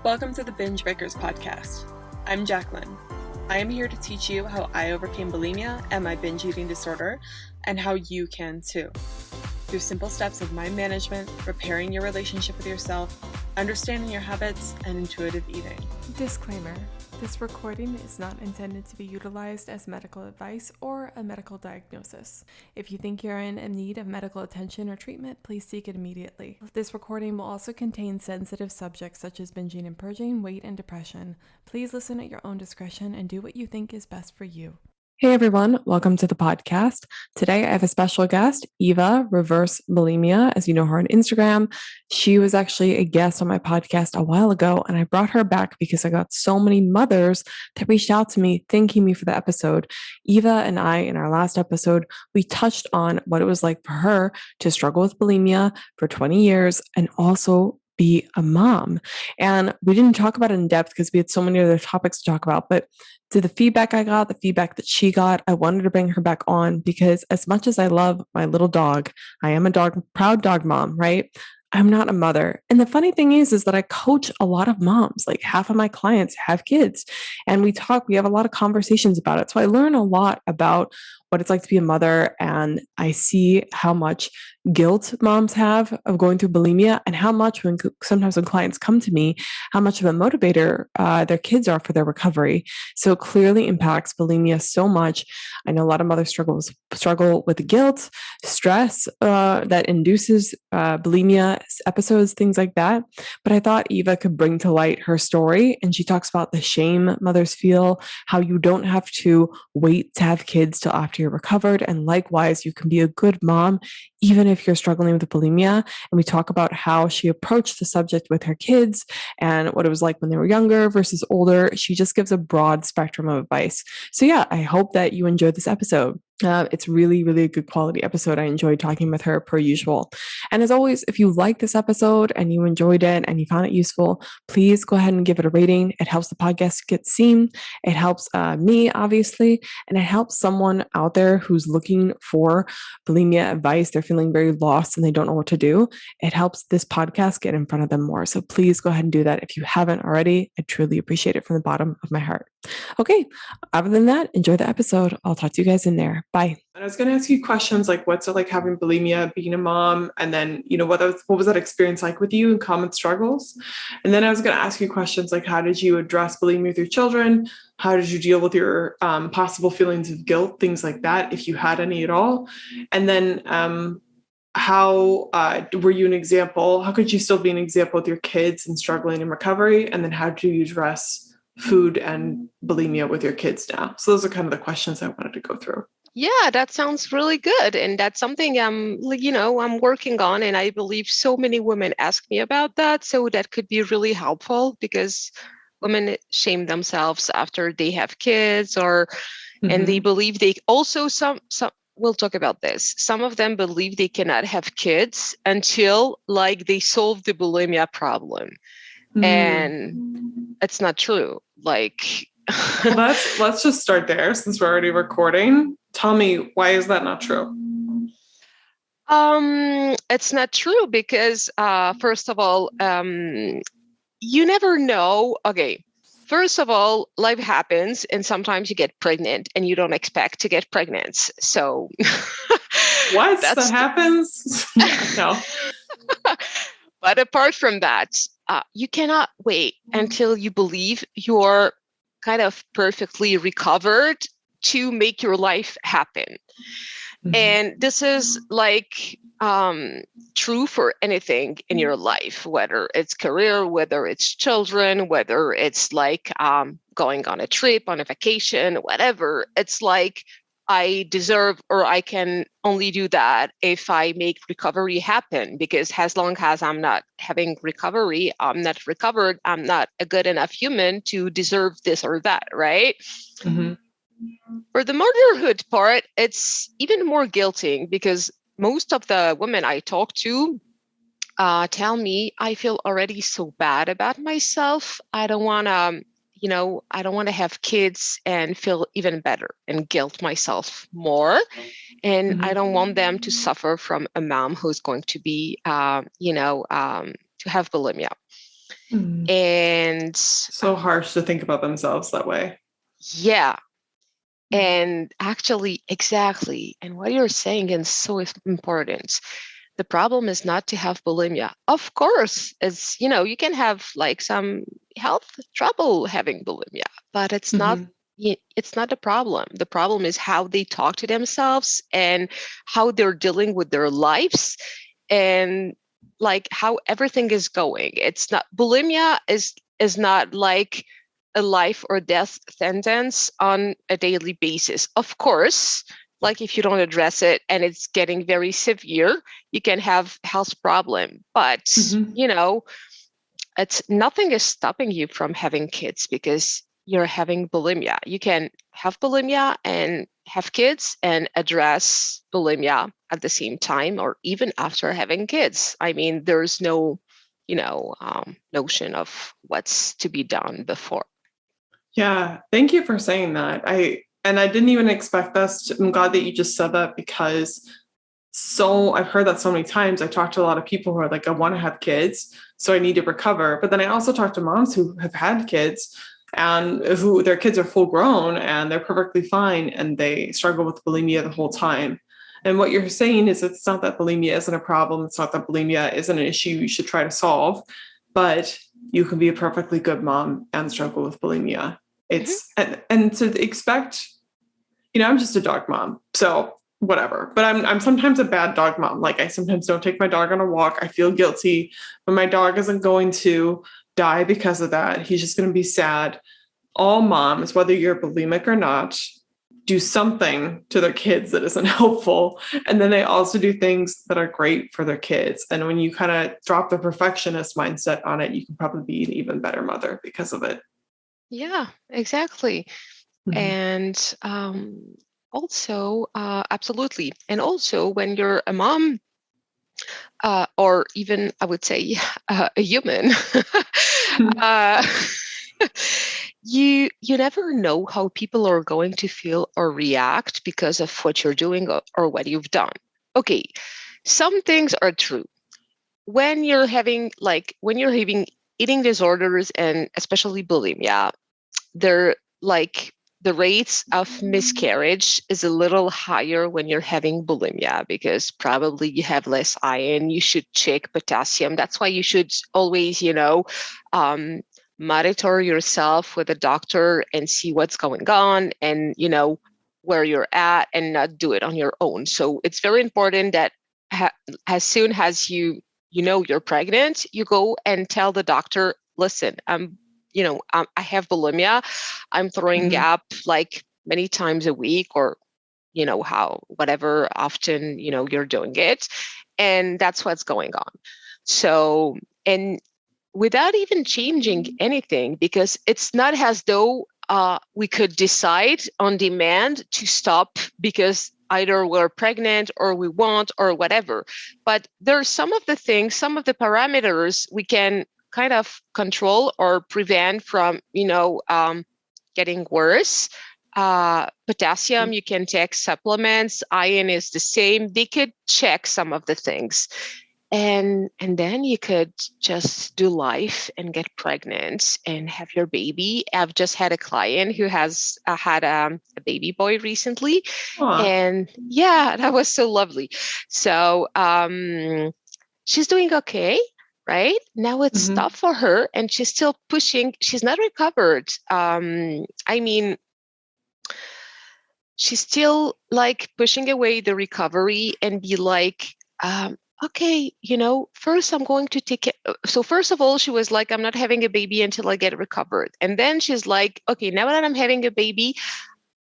Welcome to the Binge Breakers podcast. I'm Jacqueline. I am here to teach you how I overcame bulimia and my binge eating disorder, and how you can too. Through simple steps of mind management, repairing your relationship with yourself, understanding your habits, and intuitive eating. Disclaimer: this recording is not intended to be utilized as medical advice or a medical diagnosis. If you think you're in need of medical attention or treatment, please seek it immediately. This recording will also contain sensitive subjects such as binging and purging, weight, and depression. Please listen at your own discretion and do what you think is best for you. Hey everyone, welcome to the podcast. Today I have a special guest, Eva, Reverse Bulimia, as you know her on Instagram. She was actually a guest on my podcast a while ago, and I brought her back because I got so many mothers that reached out to me thanking me for the episode. Eva and I, in our last episode, we touched on what it was like for her to struggle with bulimia for 20 years and also be a mom. And we didn't talk about it in depth because we had so many other topics to talk about, but to the feedback I got, the feedback that she got, I wanted to bring her back on because as much as I love my little dog, I am a proud dog mom, right? I'm not a mother. And the funny thing is that I coach a lot of moms. Like half of my clients have kids, and we have a lot of conversations about it. So I learn a lot about what it's like to be a mother, and I see how much guilt moms have of going through bulimia, and how much sometimes when clients come to me, how much of a motivator their kids are for their recovery. So it clearly impacts bulimia so much. I know a lot of mothers struggle with the guilt, stress that induces bulimia episodes, things like that. But I thought Eva could bring to light her story, and she talks about the shame mothers feel, how you don't have to wait to have kids till after you're recovered, and likewise, you can be a good mom even if you're struggling with bulimia. And we talk about how she approached the subject with her kids and what it was like when they were younger versus older. She just gives a broad spectrum of advice. So yeah, I hope that you enjoyed this episode. It's really, really a good quality episode. I enjoyed talking with her per usual. And as always, if you like this episode and you enjoyed it and you found it useful, please go ahead and give it a rating. It helps the podcast get seen. It helps me, obviously, and it helps someone out there who's looking for bulimia advice. They're feeling very lost and they don't know what to do. It helps this podcast get in front of them more. So please go ahead and do that if you haven't already. I truly appreciate it from the bottom of my heart. Okay, other than that, enjoy the episode. I'll talk to you guys in there. Bye. And I was going to ask you questions like, what's it like having bulimia, being a mom? And then, what was that experience like with you and common struggles? And then I was going to ask you questions like, how did you address bulimia with your children? How did you deal with your possible feelings of guilt, things like that, if you had any at all? And then how were you an example? How could you still be an example with your kids and struggling in recovery? And then how do you address food and bulimia with your kids now? So those are kind of the questions I wanted to go through. Yeah, that sounds really good. And that's something I'm working on. And I believe so many women ask me about that. So that could be really helpful because women shame themselves after they have kids and they believe they also we'll talk about this. Some of them believe they cannot have kids until they solve the bulimia problem. And it's not true. Well, let's just start there since we're already recording. Tell me, why is that not true? It's not true because first of all, you never know. Okay. First of all, life happens and sometimes you get pregnant and you don't expect to get pregnant. So what? That happens? No. But apart from that, you cannot wait until you believe you're kind of perfectly recovered to make your life happen. And this is true for anything in your life, whether it's career, whether it's children, whether it's going on a trip, on a vacation, whatever. It's I deserve, or I can only do that if I make recovery happen, because as long as I'm not having recovery, I'm not recovered, I'm not a good enough human to deserve this or that, right? Mm-hmm. For the motherhood part, it's even more guilting because most of the women I talk to tell me, I feel already so bad about myself. I don't want to I don't want to have kids and feel even better and guilt myself more. And I don't want them to suffer from a mom who's going to be, to have bulimia. And so harsh to think about themselves that way. Yeah. And actually, exactly. And what you're saying is so important. The problem is not to have bulimia. Of course, it's, you can have like some health trouble having bulimia, but it's not the problem. The problem is how they talk to themselves and how they're dealing with their lives and like how everything is going. It's not bulimia is not like a life or death sentence on a daily basis. Of course, like if you don't address it and it's getting very severe, you can have health problem. But it's nothing is stopping you from having kids because you're having bulimia. You can have bulimia and have kids and address bulimia at the same time or even after having kids. I mean, there's no, notion of what's to be done before. Yeah, thank you for saying that. I didn't even expect this. I'm glad that you just said that because I've heard that so many times. I talk to a lot of people who are like, I want to have kids, so I need to recover. But then I also talk to moms who have had kids and who their kids are full grown and they're perfectly fine and they struggle with bulimia the whole time. And what you're saying is it's not that bulimia isn't a problem. It's not that bulimia isn't an issue you should try to solve, but you can be a perfectly good mom and struggle with bulimia. It's and to expect, I'm just a dog mom, so whatever. But I'm sometimes a bad dog mom. Like I sometimes don't take my dog on a walk. I feel guilty, but my dog isn't going to die because of that. He's just going to be sad. All moms, whether you're bulimic or not, do something to their kids that isn't helpful. And then they also do things that are great for their kids. And when you kind of drop the perfectionist mindset on it, you can probably be an even better mother because of it. Yeah, exactly. And also, absolutely. And also when you're a mom, or even I would say a human, you never know how people are going to feel or react because of what you're doing or what you've done. Okay, some things are true. When you're having eating disorders and especially bulimia, they're like the rates of miscarriage is a little higher when you're having bulimia because probably you have less iron. You should check potassium. That's why you should always, monitor yourself with a doctor and see what's going on and, where you're at and not do it on your own. So it's very important that as soon as you're pregnant, you go and tell the doctor, listen, I have bulimia. I'm throwing up like many times a week or, whatever often, you're doing it. And that's what's going on. So, and without even changing anything, because it's not as though we could decide on demand to stop because either we're pregnant or we want or whatever. But there's some of the parameters we can kind of control or prevent from, getting worse. Potassium, you can take supplements. Iron is the same. They could check some of the things. And then you could just do life and get pregnant and have your baby. I've just had a client who has had a baby boy recently. Aww. And yeah, that was so lovely. So she's doing okay. Right now it's tough for her and she's still pushing. She's not recovered. She's still like pushing away the recovery and be like, okay, first I'm going to take it. So first of all, she was like, I'm not having a baby until I get recovered. And then she's like, okay, now that I'm having a baby,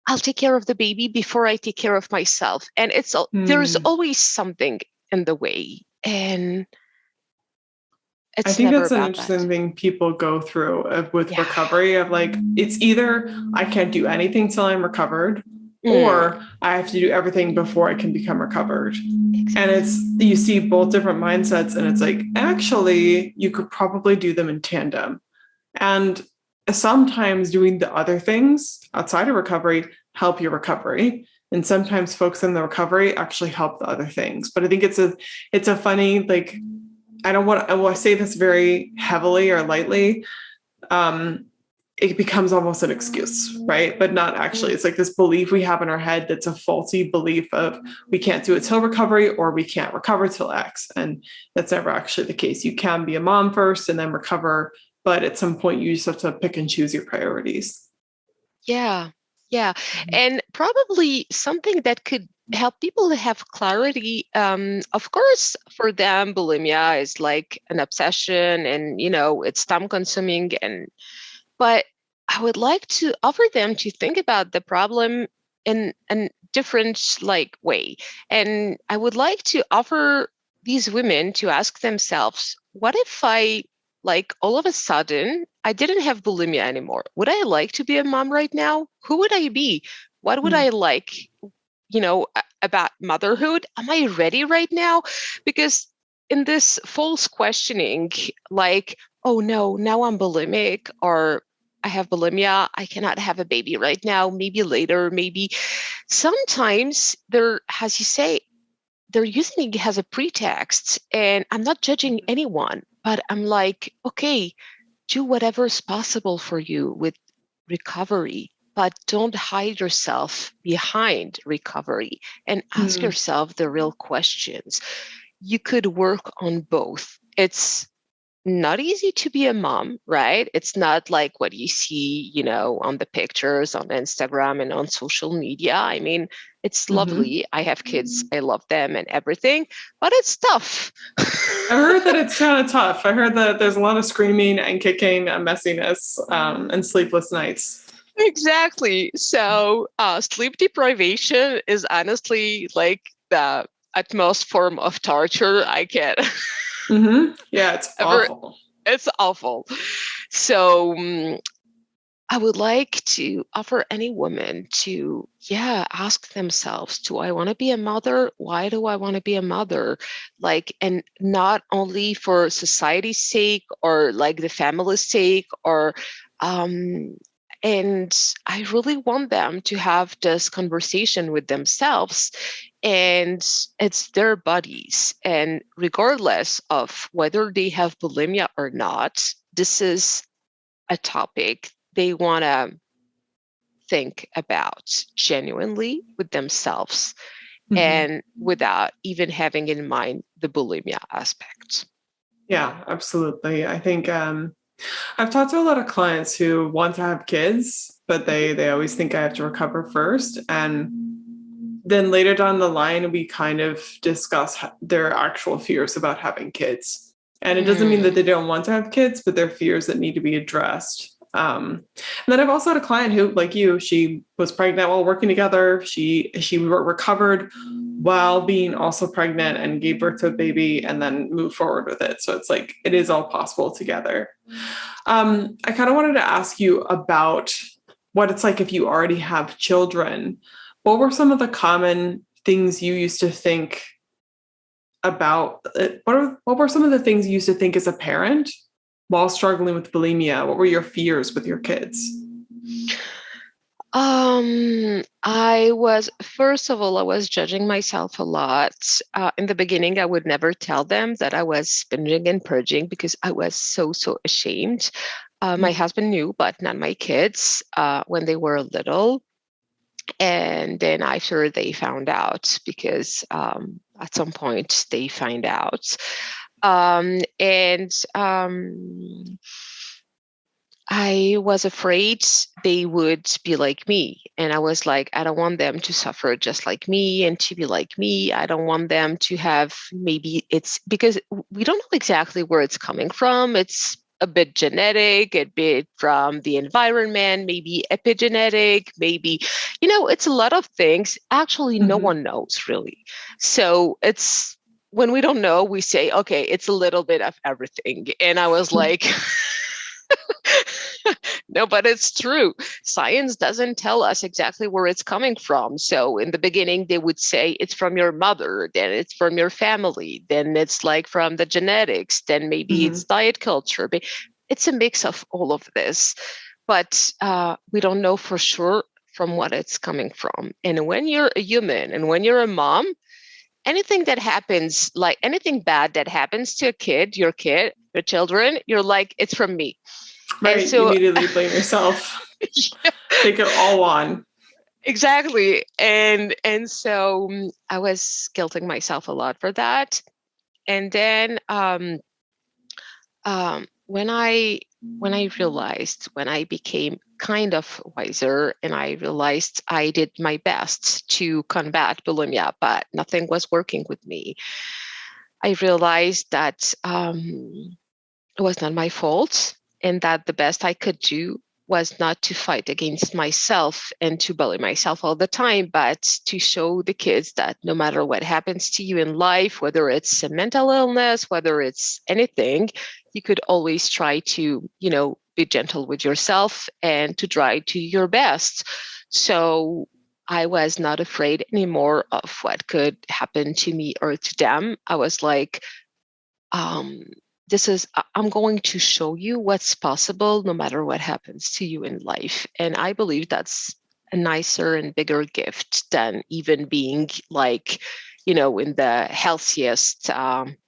I'll take care of the baby before I take care of myself. And there's always something in the way. And I think that's an interesting thing people go through with recovery of like, it's either I can't do anything till I'm recovered or I have to do everything before I can become recovered. Exactly. And you see both different mindsets and it's like, actually, you could probably do them in tandem. And sometimes doing the other things outside of recovery help your recovery. And sometimes folks in the recovery actually help the other things. But I think it's a funny, like, I say this very heavily or lightly, it becomes almost an excuse, right? But not actually. It's like this belief we have in our head that's a faulty belief of we can't do it till recovery, or we can't recover till X. And that's never actually the case. You can be a mom first and then recover, but at some point you just have to pick and choose your priorities. Yeah. Yeah. And probably something that could help people to have clarity. Of course, for them, bulimia is like an obsession and, it's time consuming. But I would like to offer them to think about the problem in a different way. And I would like to offer these women to ask themselves, what if I all of a sudden, I didn't have bulimia anymore? Would I like to be a mom right now? Who would I be? What would I like, about motherhood? Am I ready right now? Because in this false questioning, oh no, now I'm bulimic, or I have bulimia, I cannot have a baby right now, maybe later, maybe. Sometimes as you say, they're using it as a pretext, and I'm not judging anyone, but I'm like, okay, do whatever's possible for you with recovery, but don't hide yourself behind recovery and ask yourself the real questions. You could work on both. It's not easy to be a mom, right? It's not like what you see, on the pictures on Instagram and on social media. I mean, it's lovely. I have kids. I love them and everything, but it's tough. I heard that it's kind of tough. I heard that there's a lot of screaming and kicking and messiness and sleepless nights. Exactly. So sleep deprivation is honestly like the utmost form of torture I can. Yeah, it's awful. It's awful. So I would like to offer any woman to, ask themselves, do I want to be a mother? Why do I want to be a mother? And not only for society's sake or the family's sake and I really want them to have this conversation with themselves, and it's their bodies. And regardless of whether they have bulimia or not, this is a topic they want to think about genuinely with themselves and without even having in mind the bulimia aspect. Yeah, absolutely. I think I've talked to a lot of clients who want to have kids, but they always think I have to recover first. And then later down the line, we kind of discuss their actual fears about having kids. And it doesn't mean that they don't want to have kids, but they're fears that need to be addressed. And then I've also had a client who, like you, she was pregnant while working together. She recovered while being also pregnant and gave birth to a baby and then moved forward with it. So it's like, it is all possible together. I kind of wanted to ask you about what it's like if you already have children. What were some of the common things you used to think about? What were some of the things you used to think as a parent while struggling with bulimia? What were your fears with your kids? First of all, I was judging myself a lot. In the beginning, I would never tell them that I was binging and purging because I was so ashamed. My husband knew, but not my kids when they were little. And then after they found out, because at some point they find out. I was afraid they would be like me. And I was like, I don't want them to suffer just like me and to be like me. I don't want them to have, maybe it's because we don't know exactly where it's coming from. It's a bit genetic, a bit from the environment, maybe epigenetic, maybe, it's a lot of things. Actually, no one knows really. So it's, when we don't know, we say, okay, it's a little bit of everything. And I was like, no, but it's true. Science doesn't tell us exactly where it's coming from. So in the beginning, they would say it's from your mother, then it's from your family, then it's from the genetics, then maybe it's diet culture. But it's a mix of all of this. But we don't know for sure from what it's coming from. And when you're a human and when you're a mom, anything that happens, like anything bad that happens to a kid, your children, you're like, it's from me. Right. And so, Immediately blame yourself. yeah, Take it all on. exactly. And so I was guilting myself a lot for that. And then when I realized, when I became kind of wiser, and I realized I did my best to combat bulimia, but nothing was working with me, I realized that it was not my fault, and that the best I could do was not to fight against myself and to bully myself all the time, but to show the kids that no matter what happens to you in life, whether it's a mental illness, whether it's anything, you could always try to, be gentle with yourself and to try to your best. So I was not afraid anymore of what could happen to me or to them. I was like, I'm going to show you what's possible no matter what happens to you in life. And I believe that's a nicer and bigger gift than even being like, in the healthiest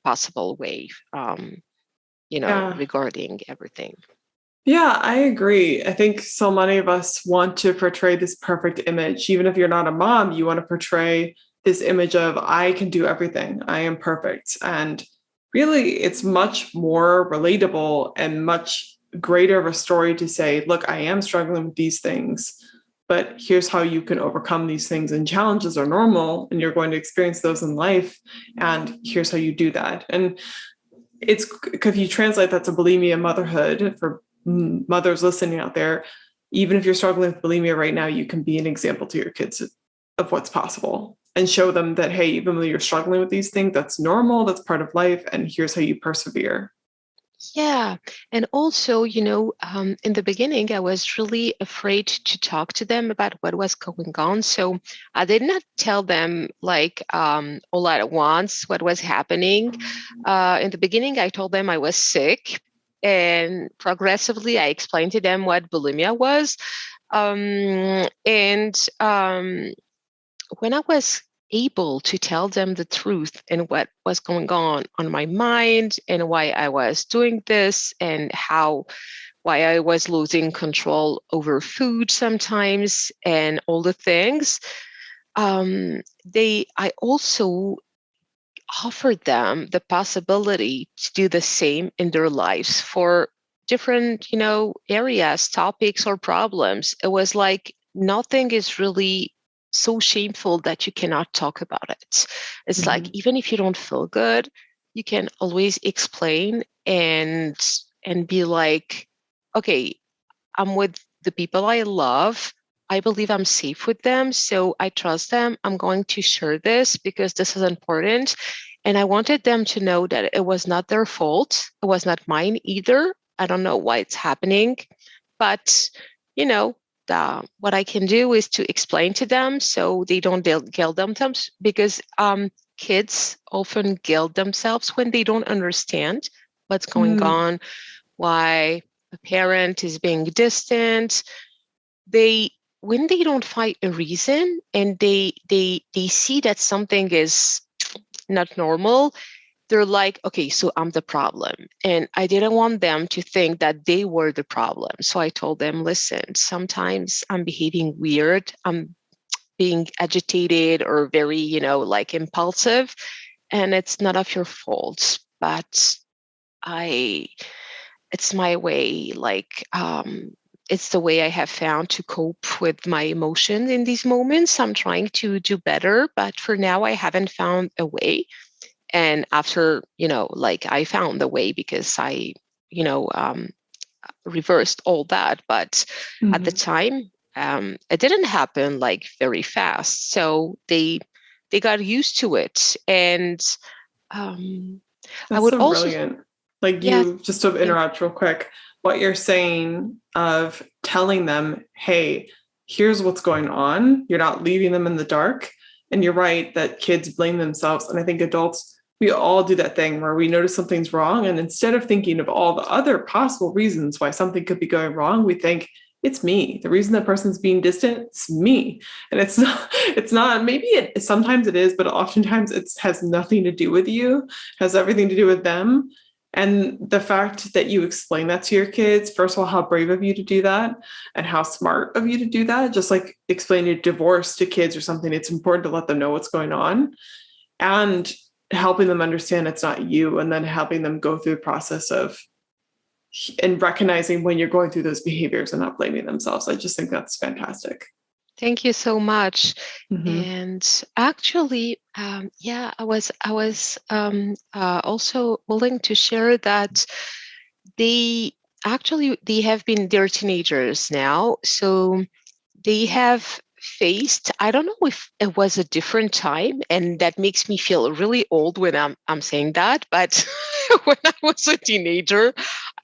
possible way, regarding everything. Yeah, I agree. I think so many of us want to portray this perfect image. Even if you're not a mom, you want to portray this image of, I can do everything. I am perfect. And really, it's much more relatable and much greater of a story to say, look, I am struggling with these things, but here's how you can overcome these things. And challenges are normal, and you're going to experience those in life. And here's how you do that. And it's, if you translate that to bulimia motherhood, for mothers listening out there, even if you're struggling with bulimia right now, you can be an example to your kids of what's possible and show them that, hey, even though you're struggling with these things, that's normal, that's part of life, and here's how you persevere. Yeah. And also, in the beginning, I was really afraid to talk to them about what was going on. So I did not tell them like all at once what was happening. In the beginning, I told them I was sick. And progressively, I explained to them what bulimia was. And when I was able to tell them the truth and what was going on my mind and why I was doing this and why I was losing control over food sometimes and all the things, I also offered them the possibility to do the same in their lives for different, areas, topics, or problems. It was like nothing is really so shameful that you cannot talk about it. It's like, even if you don't feel good, you can always explain and be like, okay, I'm with the people I love. I believe I'm safe with them. So I trust them. I'm going to share this because this is important. And I wanted them to know that it was not their fault. It was not mine either. I don't know why it's happening. But, what I can do is to explain to them so they don't guilt themselves, because kids often guilt themselves when they don't understand what's going on, why a parent is being distant. When they don't find a reason and they see that something is not normal, they're like, okay, so I'm the problem. And I didn't want them to think that they were the problem. So I told them, listen, sometimes I'm behaving weird. I'm being agitated or very, like impulsive, and it's none of your fault, but it's my way, it's the way I have found to cope with my emotions in these moments. I'm trying to do better, but for now I haven't found a way. And after, I found the way because I, reversed all that. But at the time, it didn't happen like very fast. So they got used to it. And That's I would so also, brilliant. Like, yeah, you, just to interrupt real quick, what you're saying of telling them, hey, here's what's going on. You're not leaving them in the dark. And you're right that kids blame themselves. And I think adults, we all do that thing where we notice something's wrong. And instead of thinking of all the other possible reasons why something could be going wrong, we think it's me. The reason that person's being distant, it's me. And it's not, maybe sometimes it is, but oftentimes it has nothing to do with you, it has everything to do with them. And the fact that you explain that to your kids, first of all, how brave of you to do that and how smart of you to do that. Just like explaining divorce to kids or something, it's important to let them know what's going on and helping them understand it's not you, and then helping them go through the process of and recognizing when you're going through those behaviors and not blaming themselves. I just think that's fantastic. Thank you so much. Mm-hmm. And actually, I was also willing to share that they have been, they're teenagers now, so they have faced, I don't know if it was a different time, and that makes me feel really old when I'm saying that, but when I was a teenager,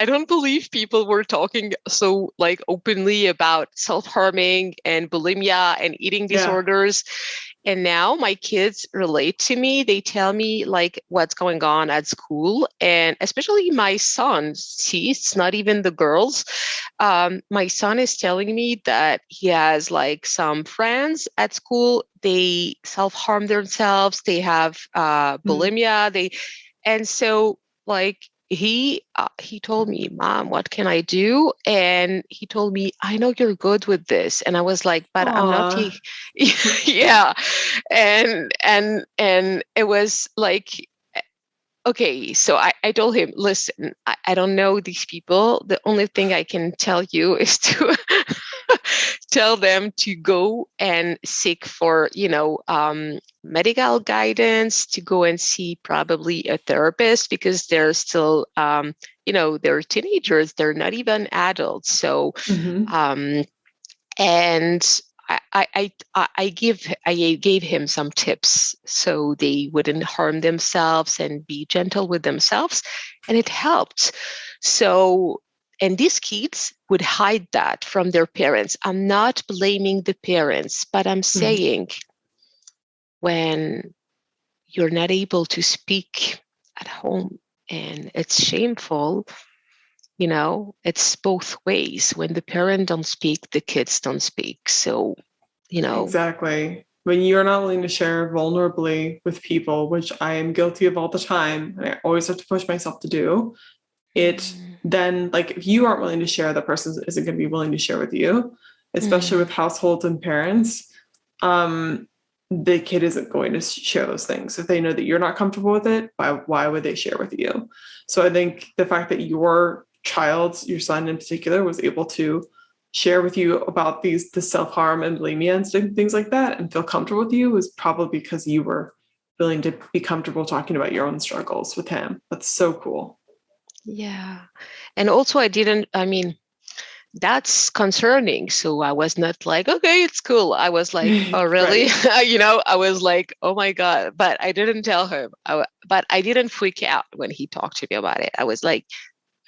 I don't believe people were talking so like openly about self-harming and bulimia and eating disorders. And now my kids relate to me. They tell me like what's going on at school, and especially my son. See, it's not even the girls. My son is telling me that he has like some friends at school. They self-harm themselves. They have bulimia. And so like he told me, Mom, what can I do? And he told me, I know you're good with this. And I was like, but I'm not. Yeah. And it was like, okay, so I told him, listen, I don't know these people. The only thing I can tell you is to tell them to go and seek for, medical guidance, to go and see probably a therapist, because they're still, they're teenagers. They're not even adults. So, and I gave him some tips so they wouldn't harm themselves and be gentle with themselves, and it helped. So, and these kids would hide that from their parents. I'm not blaming the parents, but I'm saying when you're not able to speak at home and it's shameful, it's both ways. When the parent don't speak, the kids don't speak. So, Exactly. When you're not willing to share vulnerably with people, which I am guilty of all the time, and I always have to push myself to do it, then like if you aren't willing to share, the person isn't going to be willing to share with you, especially with households and parents. The kid isn't going to share those things. If they know that you're not comfortable with it, why would they share with you? So I think the fact that your son in particular, was able to share with you about the self-harm and bulimia and things like that and feel comfortable with you was probably because you were willing to be comfortable talking about your own struggles with him. That's so cool. Yeah. And also that's concerning. So I was not like, okay, it's cool. I was like, oh, really? I was like, oh my God. But I didn't tell him. But I didn't freak out when he talked to me about it. I was like,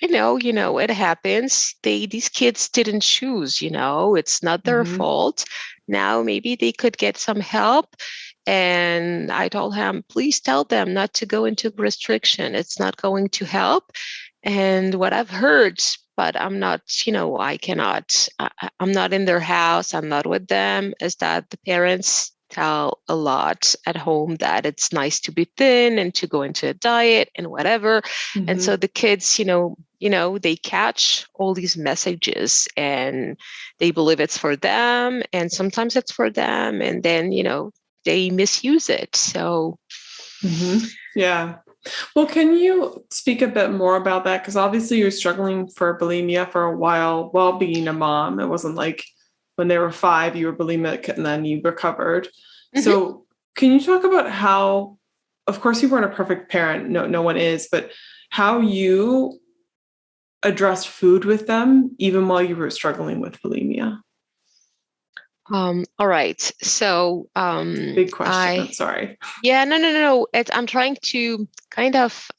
it happens. These kids didn't choose, it's not their fault. Now maybe they could get some help. And I told him, please tell them not to go into restriction. It's not going to help. And what I've heard, but I'm not, I'm not in their house, I'm not with them, is that the parents tell a lot at home that it's nice to be thin and to go into a diet and whatever. And so the kids, they catch all these messages and they believe it's for them. And sometimes it's for them. And then, they misuse it. So, yeah. Well, can you speak a bit more about that? Because obviously you're struggling for bulimia for a while being a mom. It wasn't like when they were 5, you were bulimic and then you recovered. So can you talk about how, of course you weren't a perfect parent, no one is, but how you addressed food with them even while you were struggling with bulimia? All right. So, big question. I'm sorry. Yeah, no. I'm trying to kind of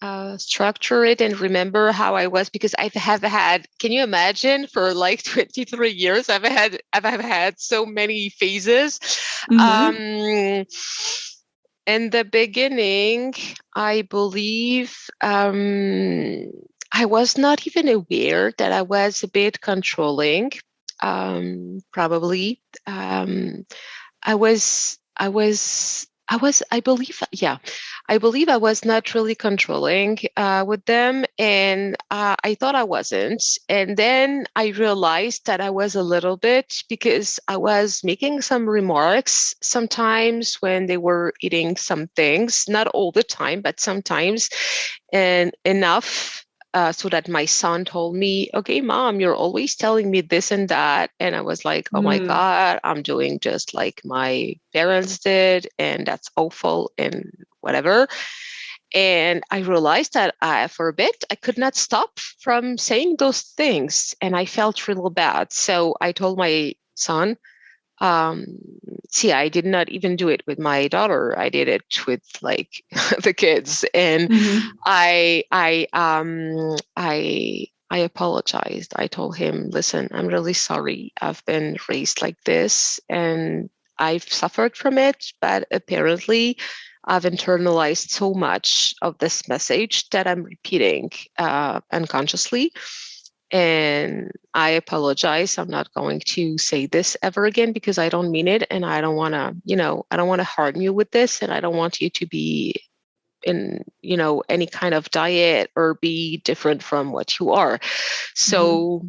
structure it and remember how I was, because I have had, can you imagine, for like 23 years, I've had so many phases. In the beginning, I believe, I was not even aware that I was a bit controlling. probably. I was, I was, I believe, yeah, I believe I was not really controlling with them, and I thought I wasn't. And then I realized that I was a little bit, because I was making some remarks sometimes when they were eating some things, not all the time, but sometimes, and enough. So that my son told me, okay, mom, you're always telling me this and that. And I was like, oh my Mm. God, I'm doing just like my parents did. And that's awful and whatever. And I realized that for a bit, I could not stop from saying those things. And I felt real bad. So I told my son, um, see, I did not even do it with my daughter. I did it with like the kids. And Mm-hmm. I apologized. I told him, listen, I'm really sorry. I've been raised like this and I've suffered from it, but apparently I've internalized so much of this message that I'm repeating unconsciously. And I apologize. I'm not going to say this ever again because I don't mean it. And I don't want to, I don't want to harm you with this. And I don't want you to be in, any kind of diet or be different from what you are. So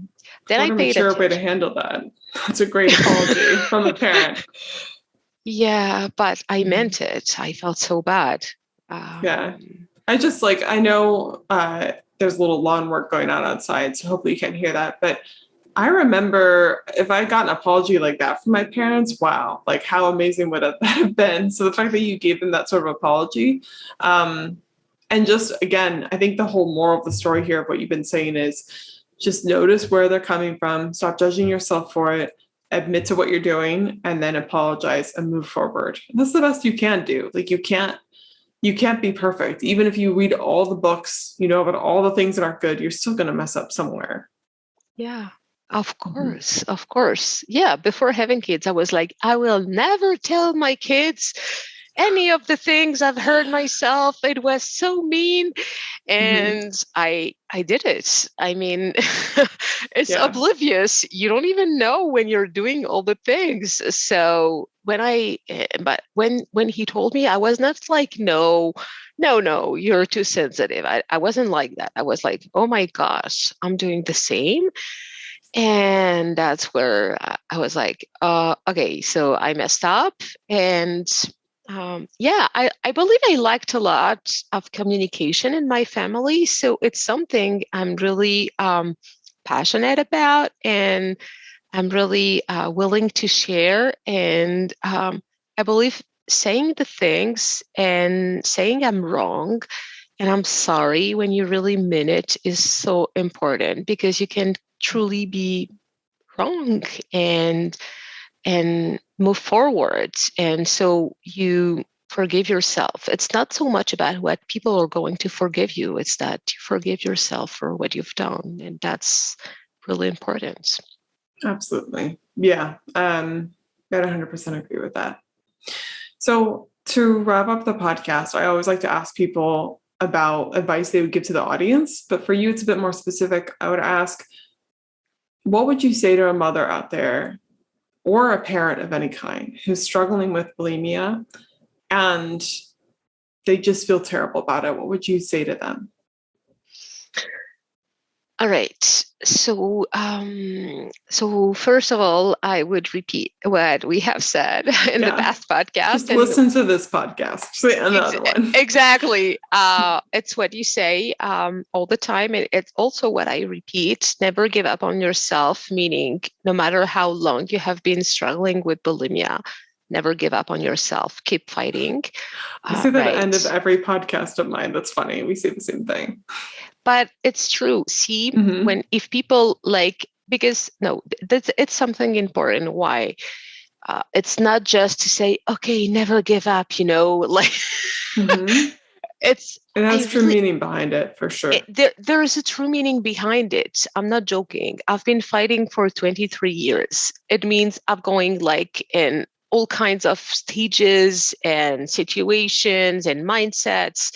then What I a paid mature way to attention. handle that. That's a great apology from a parent. Yeah, but I meant it. I felt so bad. Yeah. I know there's a little lawn work going on outside, so hopefully you can't hear that. But I remember if I got an apology like that from my parents, wow, like how amazing would that have been? So the fact that you gave them that sort of apology, and just again, I think the whole moral of the story here of what you've been saying is just notice where they're coming from, stop judging yourself for it, admit to what you're doing, and then apologize and move forward. And that's the best you can do. Like you can't be perfect. Even if you read all the books, about all the things that aren't good, you're still going to mess up somewhere. Yeah, of course. Of course. Yeah. Before having kids, I was like, I will never tell my kids any of the things I've heard myself. It was so mean. And I did it. I mean, it's Yeah. oblivious. You don't even know when you're doing all the things. So when he told me, I was not like, no, you're too sensitive. I wasn't like that. I was like, oh my gosh, I'm doing the same. And that's where I was like, okay, so I messed up. And I believe I lacked a lot of communication in my family. So it's something I'm really passionate about, and I'm really willing to share. And I believe saying the things and saying I'm wrong and I'm sorry when you really mean it is so important, because you can truly be wrong and move forward. And so you forgive yourself. It's not so much about what people are going to forgive you. It's that you forgive yourself for what you've done. And that's really important. Absolutely. Yeah. I 100% agree with that. So to wrap up the podcast, I always like to ask people about advice they would give to the audience. But for you, it's a bit more specific. I would ask, what would you say to a mother out there or a parent of any kind who's struggling with bulimia and they just feel terrible about it? What would you say to them? All right. So first of all, I would repeat what we have said in the past podcast. Just listen to this podcast. Say another one. Exactly. It's what you say all the time. And it's also what I repeat. Never give up on yourself, meaning no matter how long you have been struggling with bulimia, never give up on yourself. Keep fighting. I say that at the end of every podcast of mine. That's funny. We say the same thing. But it's true. See, if people because it's something important. Why? It's not just to say, okay, never give up, it has true meaning behind it, for sure. There is a true meaning behind it. I'm not joking. I've been fighting for 23 years. It means I'm going in all kinds of stages and situations and mindsets.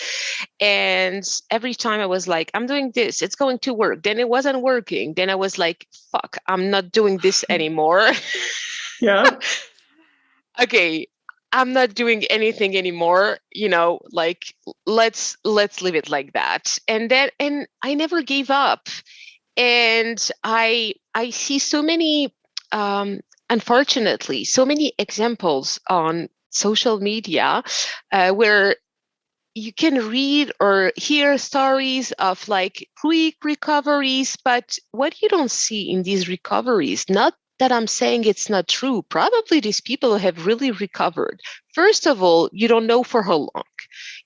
And every time I was like, I'm doing this, it's going to work. Then it wasn't working. Then I was like, fuck, I'm not doing this anymore. Yeah. Okay, I'm not doing anything anymore, like let's leave it like that. And I never gave up. And I see so many unfortunately so many examples on social media where you can read or hear stories of like quick recoveries, but what you don't see in these recoveries, not that I'm saying it's not true, probably these people have really recovered. First of all, you don't know for how long.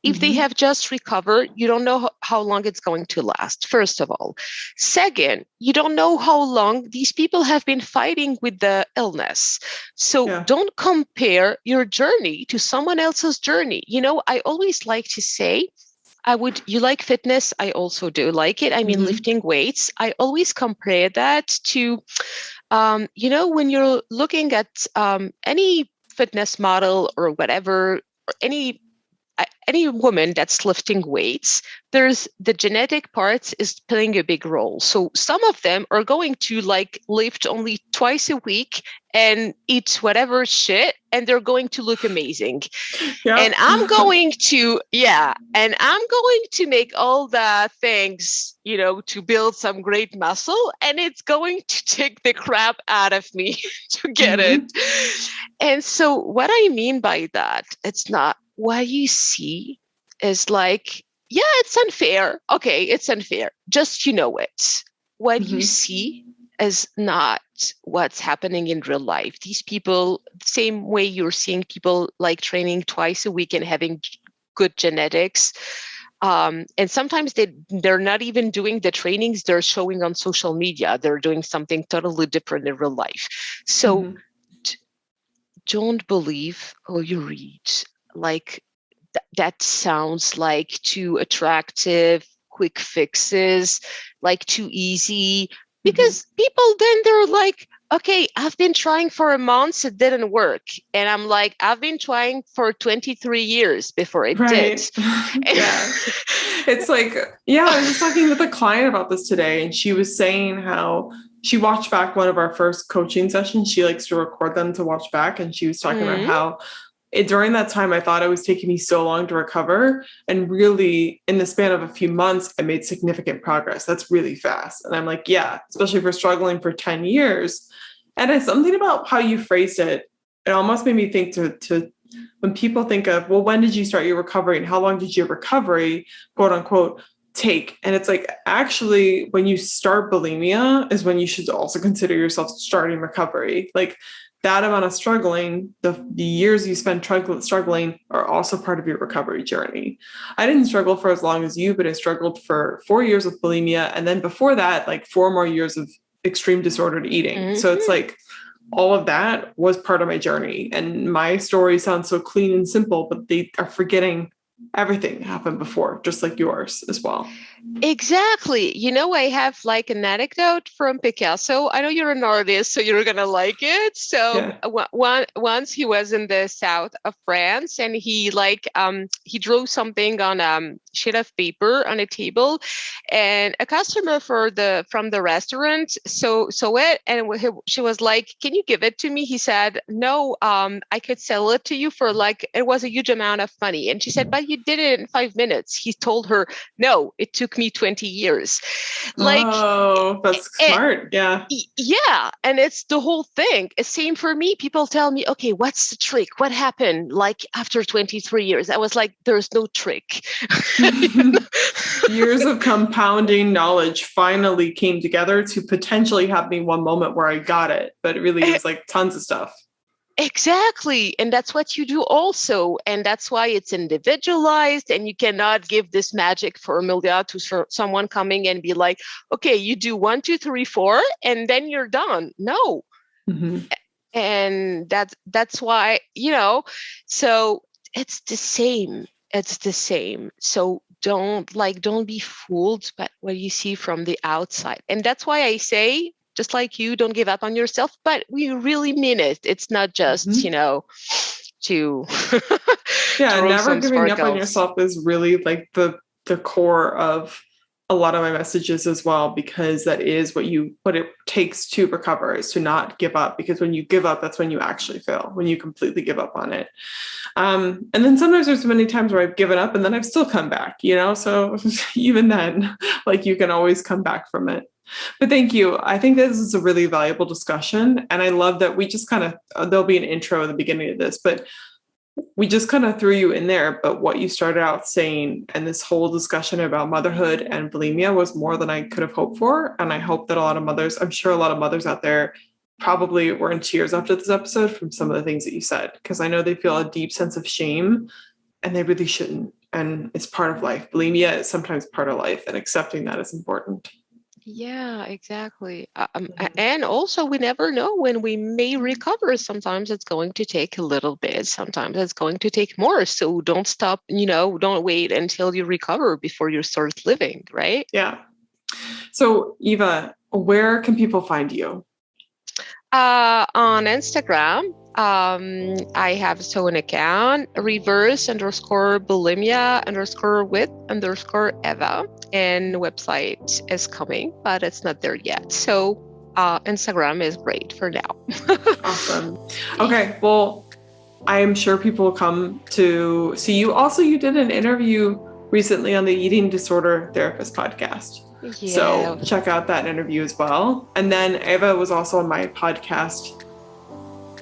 If they have just recovered, you don't know how long it's going to last, first of all. Second, you don't know how long these people have been fighting with the illness. So don't compare your journey to someone else's journey. I always like to say, you like fitness? I also do like it. I mean, lifting weights. I always compare that to, when you're looking at any fitness model or whatever, or any woman that's lifting weights, there's the genetic parts is playing a big role. So some of them are going to like lift only twice a week and eat whatever shit, and they're going to look amazing. Yep. And I'm going to make all the things, to build some great muscle, and it's going to take the crap out of me to get it. And so what I mean by that, it's not what you see is like, yeah, it's unfair. Okay, it's unfair. Just it. What you see is not what's happening in real life. These people, same way you're seeing people like training twice a week and having good genetics. And sometimes they're not even doing the trainings they're showing on social media. They're doing something totally different in real life. So don't believe all you read. Like that sounds like too attractive, quick fixes, like too easy, because people then they're like, okay, I've been trying for a month, it didn't work. And I'm like, I've been trying for 23 years before it did. Yeah. It's like, I was just talking with a client about this today, and she was saying how she watched back one of our first coaching sessions. She likes to record them to watch back. And she was talking about how during that time, I thought it was taking me so long to recover. And really, in the span of a few months, I made significant progress. That's really fast. And I'm like, yeah, especially for struggling for 10 years. And it's something about how you phrased it. It almost made me think to when people think of, well, when did you start your recovery and how long did your recovery, quote unquote, take? And it's like, actually, when you start bulimia is when you should also consider yourself starting recovery. Like, that amount of struggling, the years you spend struggling are also part of your recovery journey. I didn't struggle for as long as you, but I struggled for 4 years with bulimia. And then before that, like 4 more years of extreme disordered eating. So it's like all of that was part of my journey. And my story sounds so clean and simple, but they are forgetting everything happened before, just like yours as well. Exactly. I have like an anecdote from Picasso. I know you're an artist, so you're going to like it. So once he was in the south of France, and he he drew something on a sheet of paper on a table, and a customer from the restaurant saw it, and she was like, "Can you give it to me?" He said, "No, I could sell it to you for it was a huge amount of money." And she said, "But you did it in 5 minutes." He told her, "No, it took me 20 years. Oh, that's smart. Yeah. Yeah. And it's the whole thing. Same for me. People tell me, okay, what's the trick? What happened after 23 years? I was like, there's no trick. Years of compounding knowledge finally came together to potentially have me one moment where I got it. But it really was like tons of stuff. Exactly. And that's what you do also. And that's why it's individualized, and you cannot give this magic formula to someone coming and be like, okay, you do 1, 2, 3, 4, and then you're done. No. And that's why, so it's the same. It's the same. So don't be fooled by what you see from the outside. And that's why I say, just like you, don't give up on yourself, but we really mean it. It's not just, to throw never some giving up on sparkles. yourself is really like the core of a lot of my messages as well, because that is what it takes to recover, is to not give up, because when you give up, that's when you actually fail, when you completely give up on it. And then sometimes there's many times where I've given up and then I've still come back, so even then, like, you can always come back from it. But thank you. I think this is a really valuable discussion. And I love that we just there'll be an intro at the beginning of this, but we just kind of threw you in there. But what you started out saying, and this whole discussion about motherhood and bulimia, was more than I could have hoped for. And I hope that I'm sure a lot of mothers out there probably were in tears after this episode from some of the things that you said, because I know they feel a deep sense of shame and they really shouldn't. And it's part of life. Bulimia is sometimes part of life, and accepting that is important. Yeah, exactly. And also, we never know when we may recover. Sometimes it's going to take a little bit. Sometimes it's going to take more. So don't stop, don't wait until you recover before you start living, right? Yeah. So Eva, where can people find you? On Instagram, I have an account, reverse_bulimia_with_Eva, and website is coming, but it's not there yet. So Instagram is great for now. Awesome. Okay. Well, I'm sure people will come to see you. Also, you did an interview recently on the Eating Disorder Therapist podcast. Yeah. So check out that interview as well. And then Eva was also on my podcast,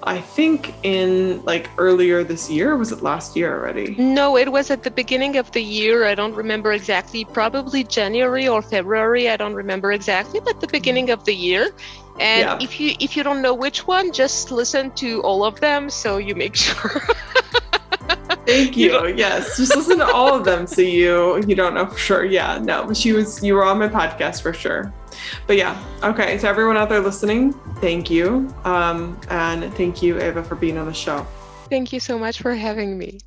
I think in earlier this year. Was it last year already? No, it was at the beginning of the year. I don't remember exactly, probably January or February. I don't remember exactly, but the beginning of the year. And if you don't know which one, just listen to all of them so you make sure. Thank you. Yes. Just listen to all of them so you don't know for sure. Yeah, no, you were on my podcast for sure. But yeah. Okay. So everyone out there listening, thank you. And thank you, Eva, for being on the show. Thank you so much for having me.